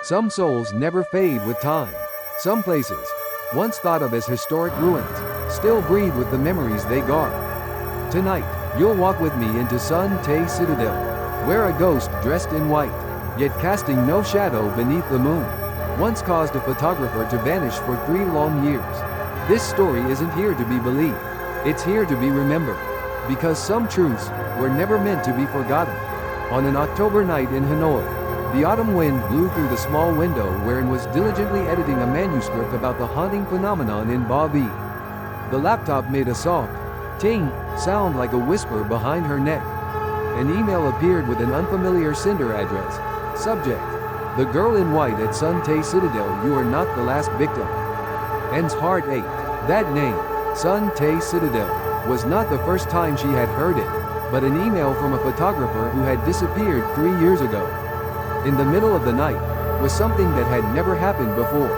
Some souls never fade with time. Some places, once thought of as historic ruins, still breathe with the memories they guard. Tonight, you'll walk with me into Son Tay Citadel, where a ghost dressed in white, yet casting no shadow beneath the moon, once caused a photographer to vanish for 3 long years. This story isn't here to be believed. It's here to be remembered. Because some truths were never meant to be forgotten. On an October night in Hanoi, the autumn wind blew through the small window wherein was diligently editing a manuscript about the haunting phenomenon in Ba Vi. The laptop made a soft ting sound like a whisper behind her neck. An email appeared with an unfamiliar sender address. Subject: The girl in white at Son Tay Citadel, you are not the last victim. Anne's heart ached. That name, Son Tay Citadel, was not the first time she had heard it, but an email from a photographer who had disappeared 3 years ago. In the middle of the night, was something that had never happened before.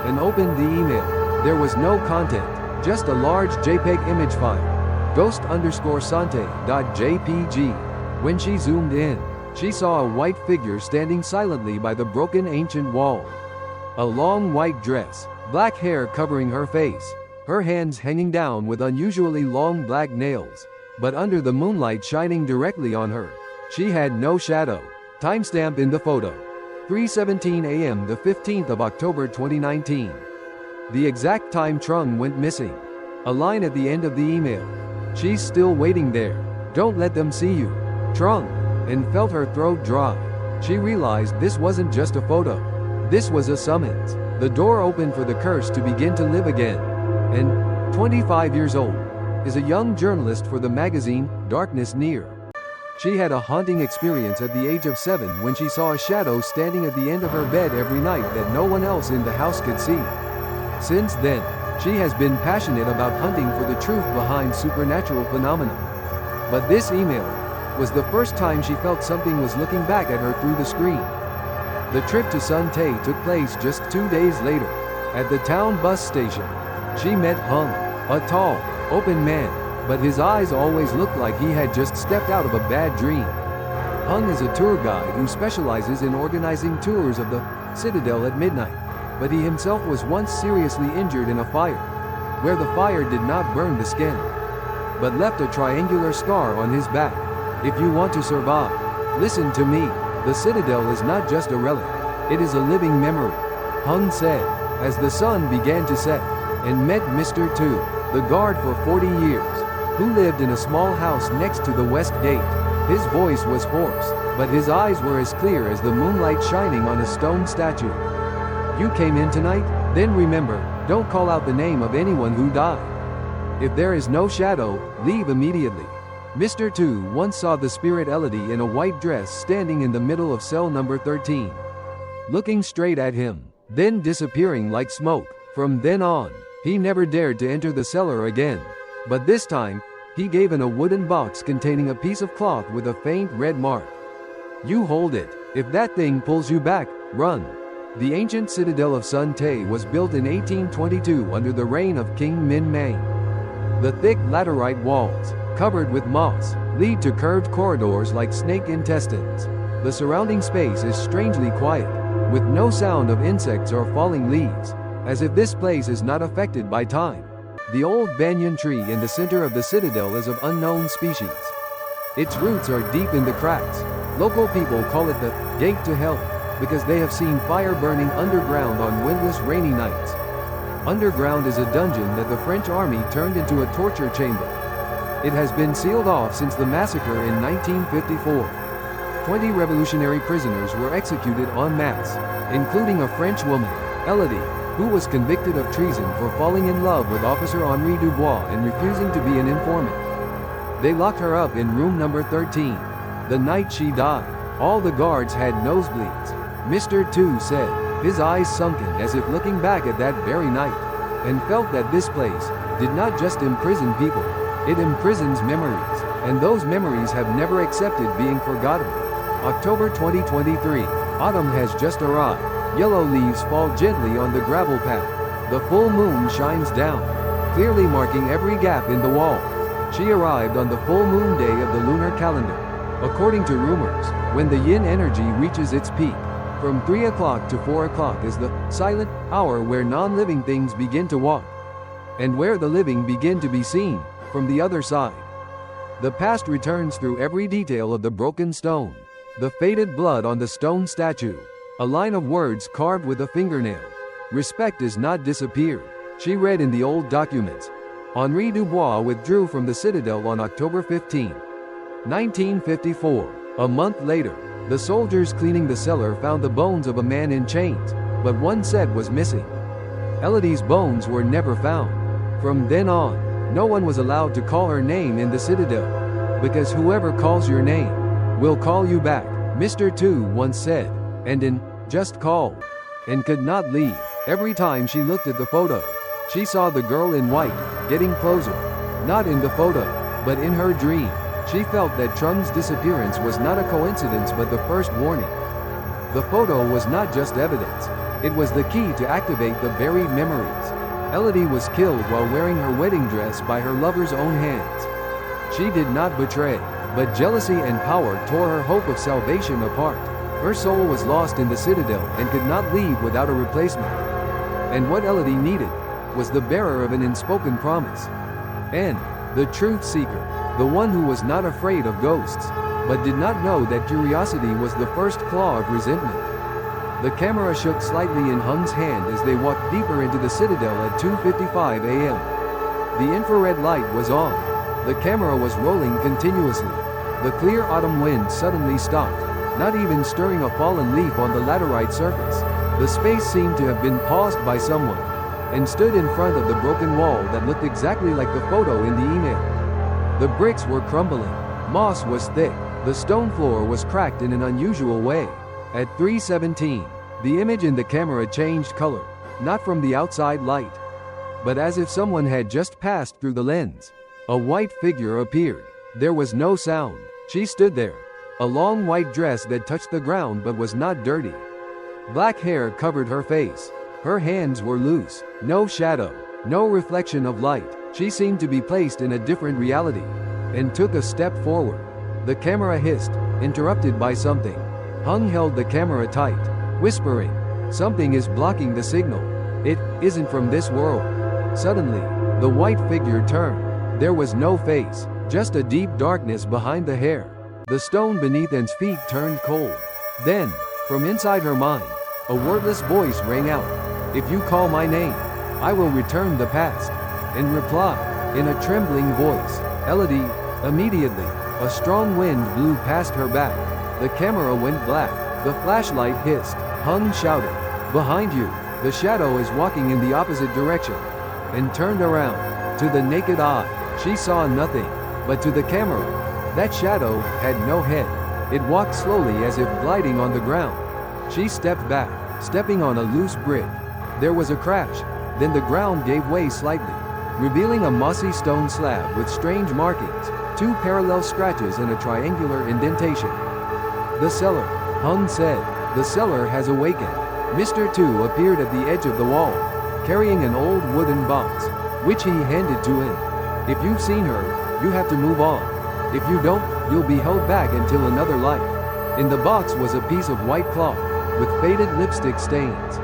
Anne opened the email. There was no content, just a large JPEG image file. Ghost_Sante.jpg. When she zoomed in, she saw a white figure standing silently by the broken ancient wall. A long white dress, black hair covering her face, her hands hanging down with unusually long black nails, but under the moonlight shining directly on her, she had no shadow. Timestamp in the photo: 3:17 a.m. the 15th of October 2019. The exact time Trung went missing. A line at the end of the email: she's still waiting there. Don't let them see you. Trung. And felt her throat dry. She realized this wasn't just a photo. This was a summons. The door opened for the curse to begin to live again. And, 25 years old, is a young journalist for the magazine, Darkness Near. She had a haunting experience at the age of 7 when she saw a shadow standing at the end of her bed every night that no one else in the house could see. Since then, she has been passionate about hunting for the truth behind supernatural phenomena. But this email was the first time she felt something was looking back at her through the screen. The trip to Son Tay took place just 2 days later. At the town bus station, she met Hung, a tall, open man, but his eyes always looked like he had just stepped out of a bad dream. Hung is a tour guide who specializes in organizing tours of the Citadel at midnight, but he himself was once seriously injured in a fire, where the fire did not burn the skin, but left a triangular scar on his back. If you want to survive, listen to me. The Citadel is not just a relic, it is a living memory, Hung said, as the sun began to set, and met Mr. Tu, the guard for 40 years, who lived in a small house next to the west gate. His voice was hoarse, but his eyes were as clear as the moonlight shining on a stone statue. You came in tonight? Then remember, don't call out the name of anyone who died. If there is no shadow, leave immediately. Mr. Tu once saw the spirit Elodie in a white dress standing in the middle of cell number 13, looking straight at him, then disappearing like smoke. From then on, he never dared to enter the cellar again. But this time, he gave in a wooden box containing a piece of cloth with a faint red mark. You hold it. If that thing pulls you back, run. The ancient citadel of Son Tay was built in 1822 under the reign of King Min Mang. The thick laterite walls, covered with moss, lead to curved corridors like snake intestines. The surrounding space is strangely quiet, with no sound of insects or falling leaves, as if this place is not affected by time. The old banyan tree in the center of the citadel is of unknown species. Its roots are deep in the cracks. Local people call it the gate to hell, because they have seen fire burning underground on windless rainy nights. Underground is a dungeon that the French army turned into a torture chamber. It has been sealed off since the massacre in 1954. 20 revolutionary prisoners were executed en masse, including a French woman, Elodie, who was convicted of treason for falling in love with Officer Henri Dubois and refusing to be an informant. They locked her up in room number 13. The night she died, all the guards had nosebleeds. Mr. Tu said, his eyes sunken as if looking back at that very night, and felt that this place did not just imprison people, it imprisons memories, and those memories have never accepted being forgotten. October 2023, autumn has just arrived. Yellow leaves fall gently on the gravel path. The full moon shines down, clearly marking every gap in the wall. She arrived on the full moon day of the lunar calendar. According to rumors, when the yin energy reaches its peak, From 3 o'clock to 4 o'clock is the silent hour where non-living things begin to walk, and where the living begin to be seen from the other side. The past returns through every detail of the broken stone, the faded blood on the stone statue, a line of words carved with a fingernail. Respect is not disappeared, she read in the old documents. Henri Dubois withdrew from the Citadel on October 15, 1954. A month later, the soldiers cleaning the cellar found the bones of a man in chains, but one set was missing. Elodie's bones were never found. From then on, no one was allowed to call her name in the Citadel, because whoever calls your name will call you back, Mr. Tu once said, and in just called, and could not leave. Every time she looked at the photo, she saw the girl in white, getting closer. Not in the photo, but in her dream. She felt that Trung's disappearance was not a coincidence but the first warning. The photo was not just evidence, it was the key to activate the buried memories. Elodie was killed while wearing her wedding dress by her lover's own hands. She did not betray, but jealousy and power tore her hope of salvation apart. Her soul was lost in the Citadel and could not leave without a replacement. And what Elodie needed was the bearer of an unspoken promise. And the truth seeker, the one who was not afraid of ghosts, but did not know that curiosity was the first claw of resentment. The camera shook slightly in Hung's hand as they walked deeper into the Citadel at 2:55 a.m. The infrared light was on. The camera was rolling continuously. The clear autumn wind suddenly stopped, not even stirring a fallen leaf on the laterite surface. The space seemed to have been paused by someone, and stood in front of the broken wall that looked exactly like the photo in the email. The bricks were crumbling, moss was thick, the stone floor was cracked in an unusual way. At 3:17, the image in the camera changed color, not from the outside light, but as if someone had just passed through the lens. A white figure appeared. There was no sound. She stood there, a long white dress that touched the ground but was not dirty. Black hair covered her face. Her hands were loose, no shadow, no reflection of light. She seemed to be placed in a different reality, and took a step forward. The camera hissed, interrupted by something. Hung held the camera tight, whispering, "Something is blocking the signal. It isn't from this world." Suddenly, the white figure turned. There was no face, just a deep darkness behind the hair. The stone beneath Anne's feet turned cold. Then, from inside her mind, a wordless voice rang out. "If you call my name, I will return the past." In reply, in a trembling voice, "Elodie." Immediately, a strong wind blew past her back. The camera went black. The flashlight hissed. Hung shouted, "Behind you!" The shadow is walking in the opposite direction. And turned around. To the naked eye, she saw nothing. But to the camera, that shadow had no head. It walked slowly as if gliding on the ground. She stepped back, stepping on a loose brick. There was a crash. Then the ground gave way slightly, revealing a mossy stone slab with strange markings, 2 parallel scratches and a triangular indentation. "The cellar," Hung said. "The cellar has awakened." Mr. Tu appeared at the edge of the wall, carrying an old wooden box, which he handed to him. "If you've seen her, you have to move on. If you don't, you'll be held back until another life." In the box was a piece of white cloth, with faded lipstick stains,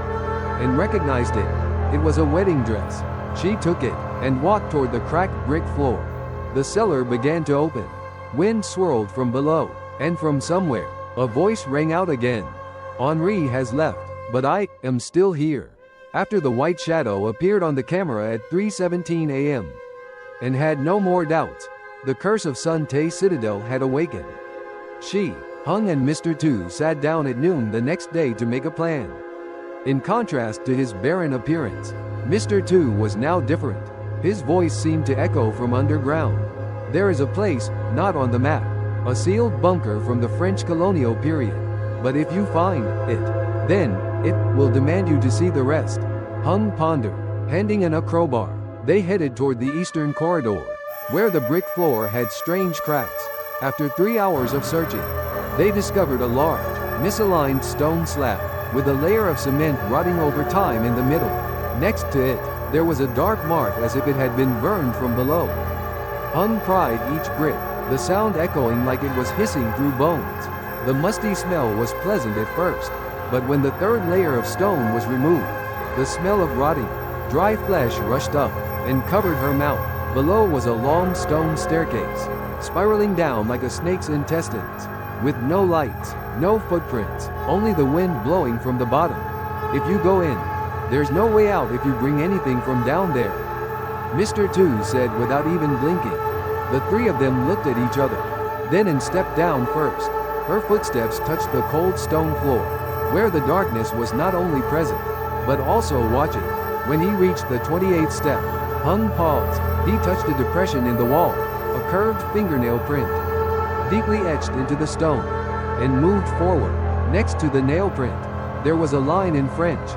and recognized it. It was a wedding dress. She took it, and walked toward the cracked brick floor. The cellar began to open. Wind swirled from below, and from somewhere, a voice rang out again. "Henri has left, but I am still here." After the white shadow appeared on the camera at 3:17 a.m. and had no more doubts, the curse of Son Tay Citadel had awakened. She, Hung and Mr. Tu sat down at noon the next day to make a plan. In contrast to his barren appearance, Mr. Tu was now different. His voice seemed to echo from underground. "There is a place, not on the map, a sealed bunker from the French colonial period. But if you find it, then it will demand you to see the rest." Hung pondered, handing in a crowbar. They headed toward the eastern corridor, where the brick floor had strange cracks. After 3 hours of searching, they discovered a large, misaligned stone slab, with a layer of cement rotting over time in the middle. Next to it, there was a dark mark as if it had been burned from below. Hung pried each brick, the sound echoing like it was hissing through bones. The musty smell was pleasant at first, But when the third layer of stone was removed, the smell of rotting, dry flesh rushed up and covered her mouth. Below was a long stone staircase, spiraling down like a snake's intestines, with no lights, no footprints, only the wind blowing from the bottom. If you go in, there's no way out if you bring anything from down there, Mr. Tu said without even blinking. The three of them looked at each other, then and stepped down first. Her footsteps touched the cold stone floor, where the darkness was not only present, but also watching. When he reached the 28th step, Hung paused. He touched a depression in the wall, a curved fingernail print, deeply etched into the stone, and moved forward. Next to the nail print, there was a line in French,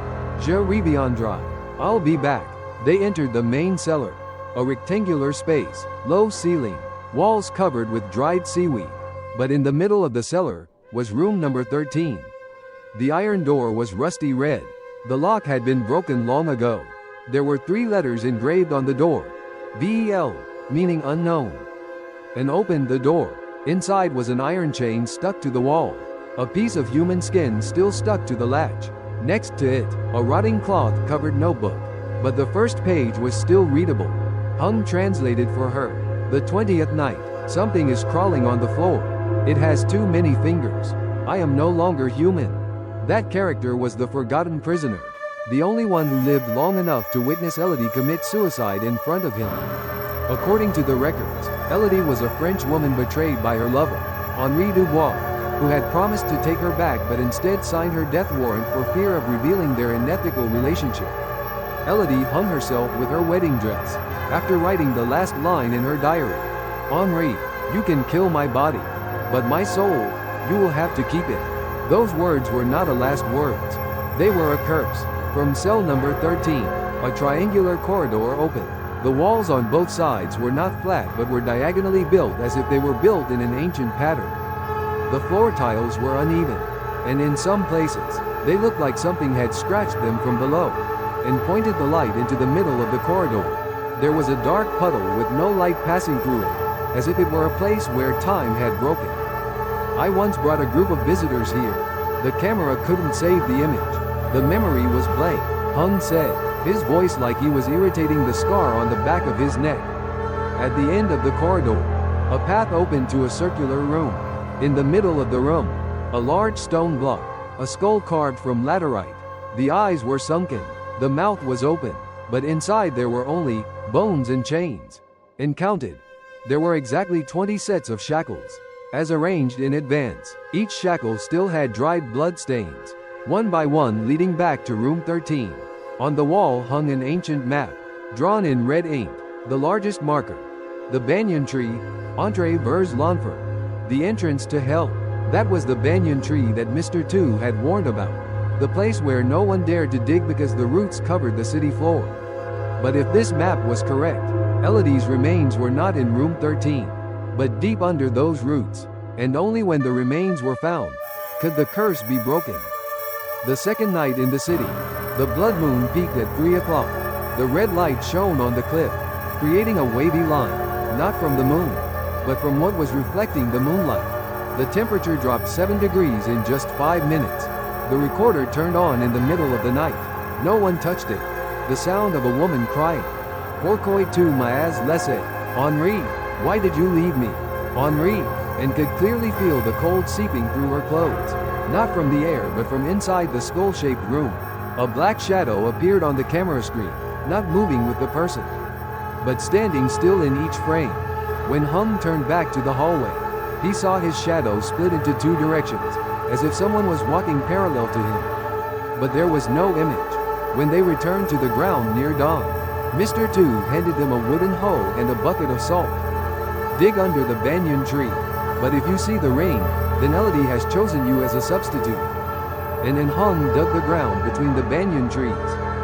Je reviendrai, I'll be back. They entered the main cellar, a rectangular space, low ceiling, walls covered with dried seaweed. But in the middle of the cellar was room number 13. The iron door was rusty red. The lock had been broken long ago. There were 3 letters engraved on the door, VEL, meaning unknown. And opened the door. Inside was an iron chain stuck to the wall. A piece of human skin still stuck to the latch. Next to it, a rotting cloth-covered notebook. But the first page was still readable. Hung translated for her. The 20th night, something is crawling on the floor. It has too many fingers. I am no longer human. That character was the forgotten prisoner, the only one who lived long enough to witness Elodie commit suicide in front of him. According to the records, Elodie was a French woman betrayed by her lover, Henri Dubois, who had promised to take her back but instead signed her death warrant for fear of revealing their unethical relationship. Elodie hung herself with her wedding dress, after writing the last line in her diary. Henri, you can kill my body, but my soul, you will have to keep it. Those words were not a last words. They were a curse. From cell number 13, a triangular corridor opened. The walls on both sides were not flat but were diagonally built as if they were built in an ancient pattern. The floor tiles were uneven, and in some places, they looked like something had scratched them from below, and pointed the light into the middle of the corridor. There was a dark puddle with no light passing through it, as if it were a place where time had broken. I once brought a group of visitors here. The camera couldn't save the image. The memory was blank, Hung said, his voice like he was irritating the scar on the back of his neck. At the end of the corridor, a path opened to a circular room. In the middle of the room, a large stone block, a skull carved from laterite. The eyes were sunken, the mouth was open, but inside there were only bones and chains. And counted, there were exactly 20 sets of shackles, as arranged in advance. Each shackle still had dried blood stains, one by one leading back to room 13. On the wall hung an ancient map, drawn in red ink, the largest marker. The banyan tree, Entrée vers l'enfer, the entrance to hell. That was the banyan tree that Mr. Tu had warned about, the place where no one dared to dig because the roots covered the city floor. But if this map was correct, Elodie's remains were not in room 13, but deep under those roots, and only when the remains were found could the curse be broken. The second night in the city, the blood moon peaked at 3 o'clock. The red light shone on the cliff, creating a wavy line, not from the moon, but from what was reflecting the moonlight. The temperature dropped 7 degrees in just 5 minutes. The recorder turned on in the middle of the night. No one touched it. The sound of a woman crying, Pourquoi tu m'as laissé? Henri, why did you leave me? Henri, and could clearly feel the cold seeping through her clothes, not from the air but from inside the skull-shaped room. A black shadow appeared on the camera screen, not moving with the person, but standing still in each frame. When Hung turned back to the hallway, he saw his shadow split into 2 directions, as if someone was walking parallel to him. But there was no image. When they returned to the ground near dawn, Mr. Tu handed them a wooden hoe and a bucket of salt. Dig under the banyan tree, but if you see the ring, then Elodie has chosen you as a substitute. And then Hung dug the ground between the banyan trees.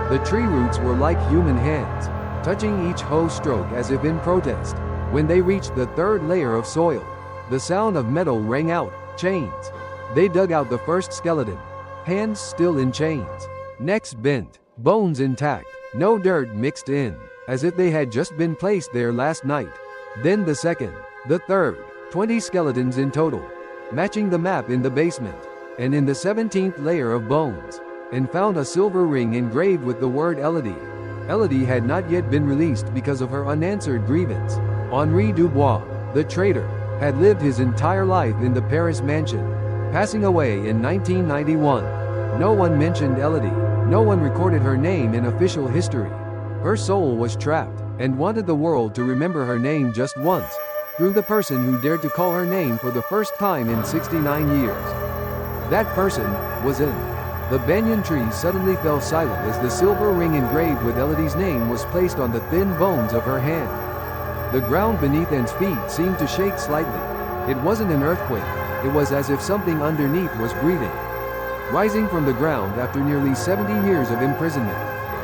The tree roots were like human hands, touching each hoe stroke as if in protest. When they reached the 3rd layer of soil, the sound of metal rang out, chains. They dug out the first skeleton, hands still in chains, necks bent, bones intact, no dirt mixed in, as if they had just been placed there last night. Then the second, the third, 20 skeletons in total, matching the map in the basement. and in the 17th layer of bones, and found a silver ring engraved with the word Elodie. Elodie had not yet been released because of her unanswered grievance. Henri Dubois, the traitor, had lived his entire life in the Paris mansion, passing away in 1991. No one mentioned Elodie. No one recorded her name in official history. Her soul was trapped, and wanted the world to remember her name just once, through the person who dared to call her name for the first time in 69 years. That person was in. The banyan tree suddenly fell silent as the silver ring engraved with Elodie's name was placed on the thin bones of her hand. The ground beneath Anne's feet seemed to shake slightly. It wasn't an earthquake, it was as if something underneath was breathing. Rising from the ground after nearly 70 years of imprisonment,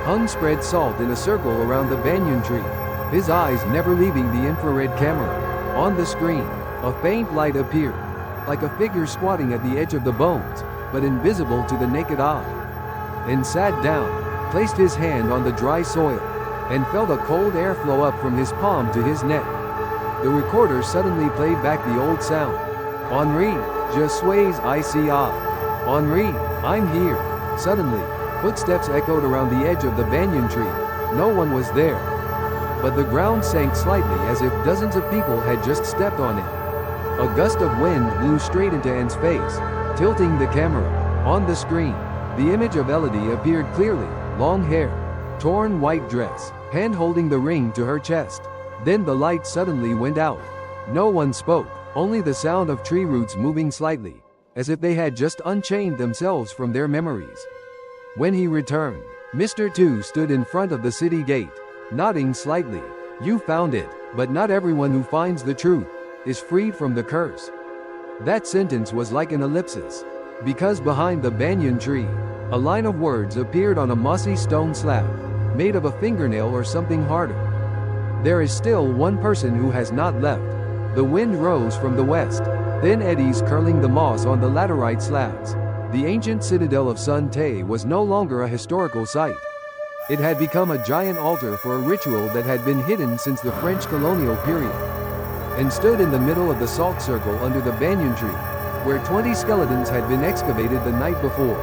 Hung spread salt in a circle around the banyan tree, his eyes never leaving the infrared camera. On the screen, a faint light appeared, like a figure squatting at the edge of the bones, but invisible to the naked eye. And sat down, placed his hand on the dry soil, and felt a cold air flow up from his palm to his neck. The recorder suddenly played back the old sound. Henri, je suis ici. Henri, I'm here. Suddenly, footsteps echoed around the edge of the banyan tree. No one was there. But the ground sank slightly as if dozens of people had just stepped on it. A gust of wind blew straight into Anne's face, tilting the camera. On the screen, the image of Elodie appeared clearly, long hair, torn white dress, hand holding the ring to her chest. Then the light suddenly went out. No one spoke, only the sound of tree roots moving slightly, as if they had just unchained themselves from their memories. When he returned, Mr. Two stood in front of the city gate, nodding slightly. You found it, but not everyone who finds the truth is freed from the curse. That sentence was like an ellipsis, because behind the banyan tree, a line of words appeared on a mossy stone slab, made of a fingernail or something harder. There is still one person who has not left. The wind rose from the west, thin eddies curling the moss on the laterite slabs. The ancient citadel of Son Tay was no longer a historical site. It had become a giant altar for a ritual that had been hidden since the French colonial period, and stood in the middle of the salt circle under the banyan tree, where 20 skeletons had been excavated the night before.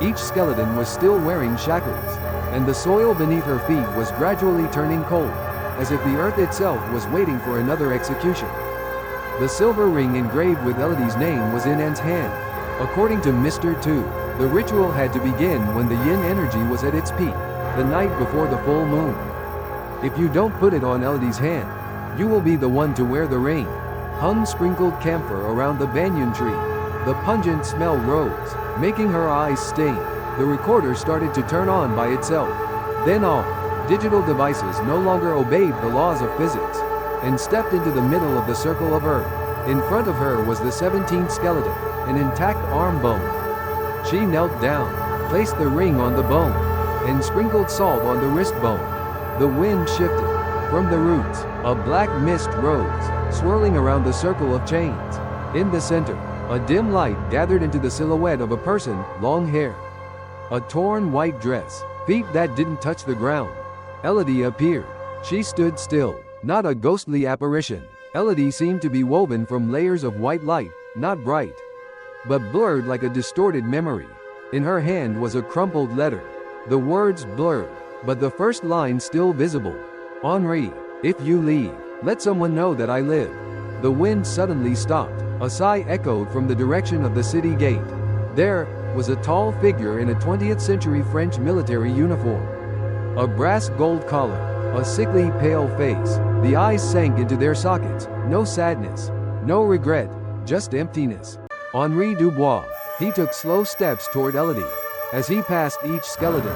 Each skeleton was still wearing shackles, and the soil beneath her feet was gradually turning cold, as if the earth itself was waiting for another execution. The silver ring engraved with Elodie's name was in Anne's hand. According to Mr. Two, the ritual had to begin when the yin energy was at its peak, the night before the full moon. If you don't put it on Elodie's hand, you will be the one to wear the ring. Hung sprinkled camphor around the banyan tree. The pungent smell rose, making her eyes sting. The recorder started to turn on by itself, then off. Digital devices no longer obeyed the laws of physics, and stepped into the middle of the circle of Earth. In front of her was the 17th skeleton, an intact arm bone. She knelt down, placed the ring on the bone, and sprinkled salt on the wrist bone. The wind shifted. From the roots, a black mist rose, swirling around the circle of chains. In the center, a dim light gathered into the silhouette of a person, long hair, a torn white dress, feet that didn't touch the ground. Elodie appeared. She stood still, not a ghostly apparition. Elodie seemed to be woven from layers of white light, not bright, but blurred like a distorted memory. In her hand was a crumpled letter. The words blurred, but the first line still visible. Henri, if you leave, let someone know that I live. The wind suddenly stopped. A sigh echoed from the direction of the city gate. There was a tall figure in a 20th century French military uniform. A brass gold collar, a sickly pale face. The eyes sank into their sockets. No sadness, no regret, just emptiness. Henri Dubois. He took slow steps toward Elodie. As he passed each skeleton,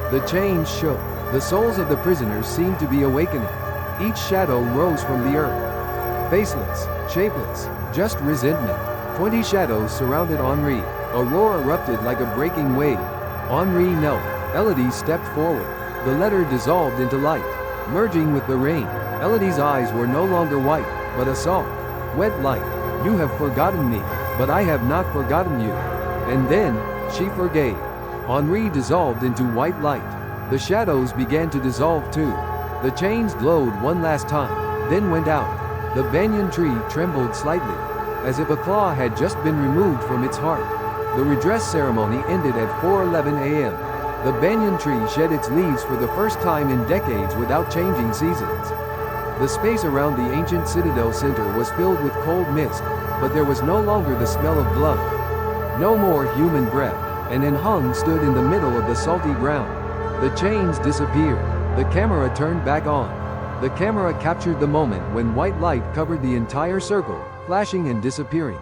the chains shook. The souls of the prisoners seemed to be awakening. Each shadow rose from the earth. Faceless, shapeless, just resentment. 20 shadows surrounded Henri. A roar erupted like a breaking wave. Henri knelt. Elodie stepped forward. The letter dissolved into light, merging with the ring. Elodie's eyes were no longer white, but a soft, wet light. You have forgotten me, but I have not forgotten you. And then, she forgave. Henri dissolved into white light. The shadows began to dissolve too. The chains glowed one last time, then went out. The banyan tree trembled slightly, as if a claw had just been removed from its heart. The redress ceremony ended at 4:11 a.m. The banyan tree shed its leaves for the first time in decades without changing seasons. The space around the ancient Citadel Center was filled with cold mist, but there was no longer the smell of blood. No more human breath, and then Hung stood in the middle of the salty ground. The chains disappeared. The camera turned back on. The camera captured the moment when white light covered the entire circle, flashing and disappearing.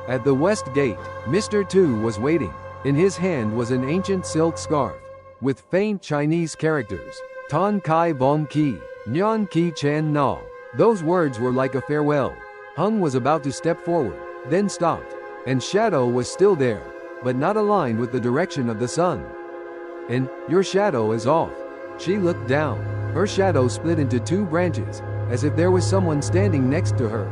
At the west gate, Mr. Tu was waiting. In his hand was an ancient silk scarf, with faint Chinese characters, Ton Kai Vong Ki, Nyan Ki Chan Na. Those words were like a farewell. Hung was about to step forward, then stopped, and shadow was still there, but not aligned with the direction of the sun. And, your shadow is off. She looked down. Her shadow split into two branches, as if there was someone standing next to her.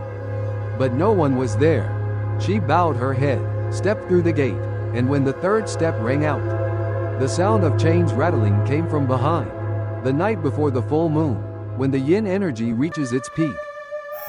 But no one was there. She bowed her head, stepped through the gate, and when the third step rang out, the sound of chains rattling came from behind. The night before the full moon, when the yin energy reaches its peak.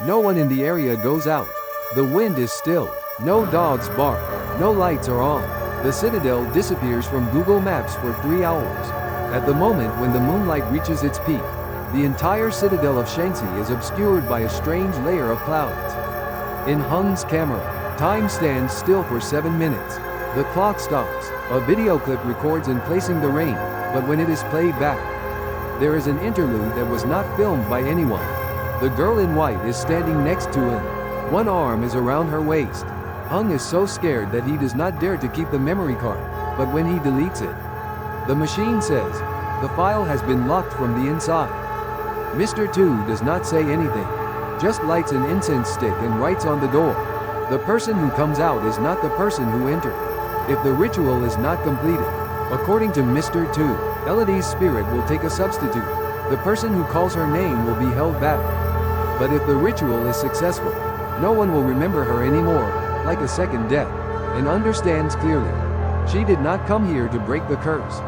No one in the area goes out. The wind is still. No dogs bark. No lights are on. The citadel disappears from Google Maps for 3 hours. At the moment when the moonlight reaches its peak, the entire citadel of Shanxi is obscured by a strange layer of clouds. In Hung's camera, time stands still for 7 minutes. The clock stops. A video clip records in placing the rain, but when it is played back, there is an interlude that was not filmed by anyone. The girl in white is standing next to him. One arm is around her waist. Hung is so scared that he does not dare to keep the memory card, but when he deletes it, the machine says, the file has been locked from the inside. Mr. Tu does not say anything, just lights an incense stick and writes on the door. The person who comes out is not the person who entered. If the ritual is not completed, according to Mr. Tu, Elodie's spirit will take a substitute. The person who calls her name will be held back. But if the ritual is successful, no one will remember her anymore, like a second death, and understands clearly. She did not come here to break the curse.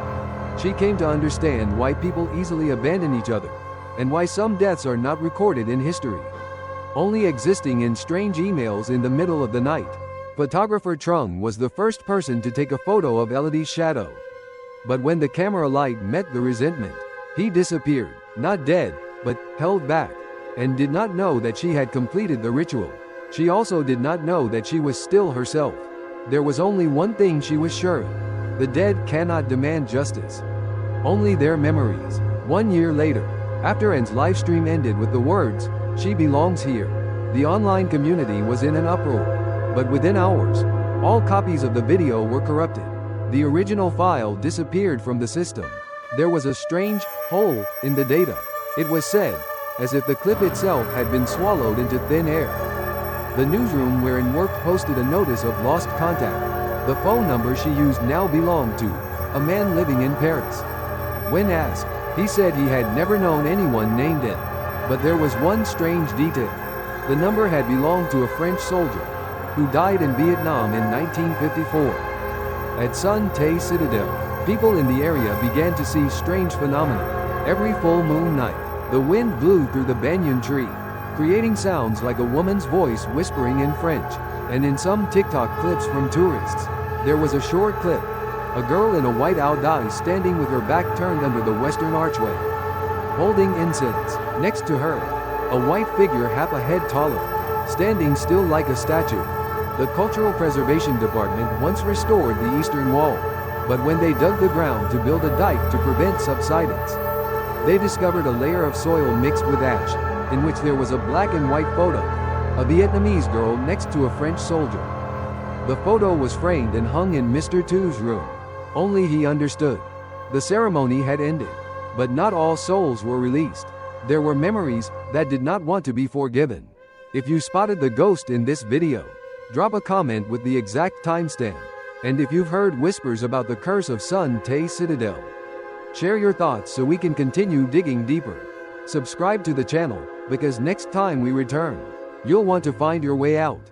She came to understand why people easily abandon each other, and why some deaths are not recorded in history, only existing in strange emails in the middle of the night. Photographer Trung was the first person to take a photo of Elodie's shadow. But when the camera light met the resentment, he disappeared, not dead, but held back, and did not know that she had completed the ritual. She also did not know that she was still herself. There was only one thing she was sure of. The dead cannot demand justice, only their memories. 1 year later, after Anne's livestream ended with the words, "She belongs here," the online community was in an uproar. But within hours, all copies of the video were corrupted. The original file disappeared from the system. There was a strange hole in the data. It was said, as if the clip itself had been swallowed into thin air. The newsroom wherein worked posted a notice of lost contact. The phone number she used now belonged to a man living in Paris. When asked, he said he had never known anyone named N. But there was one strange detail. The number had belonged to a French soldier who died in Vietnam in 1954. At Son Tay Citadel, people in the area began to see strange phenomena. Every full moon night, the wind blew through the banyan tree, creating sounds like a woman's voice whispering in French. And in some TikTok clips from tourists, there was a short clip. A girl in a white Aodai standing with her back turned under the western archway, holding incense. Next to her, a white figure half a head taller, standing still like a statue. The Cultural Preservation Department once restored the eastern wall, but when they dug the ground to build a dike to prevent subsidence, they discovered a layer of soil mixed with ash, in which there was a black and white photo, a Vietnamese girl next to a French soldier. The photo was framed and hung in Mr. Tu's room. Only he understood. The ceremony had ended, but not all souls were released. There were memories that did not want to be forgiven. If you spotted the ghost in this video, drop a comment with the exact timestamp. And if you've heard whispers about the curse of Son Tay Citadel, share your thoughts so we can continue digging deeper. Subscribe to the channel, because next time we return, you'll want to find your way out.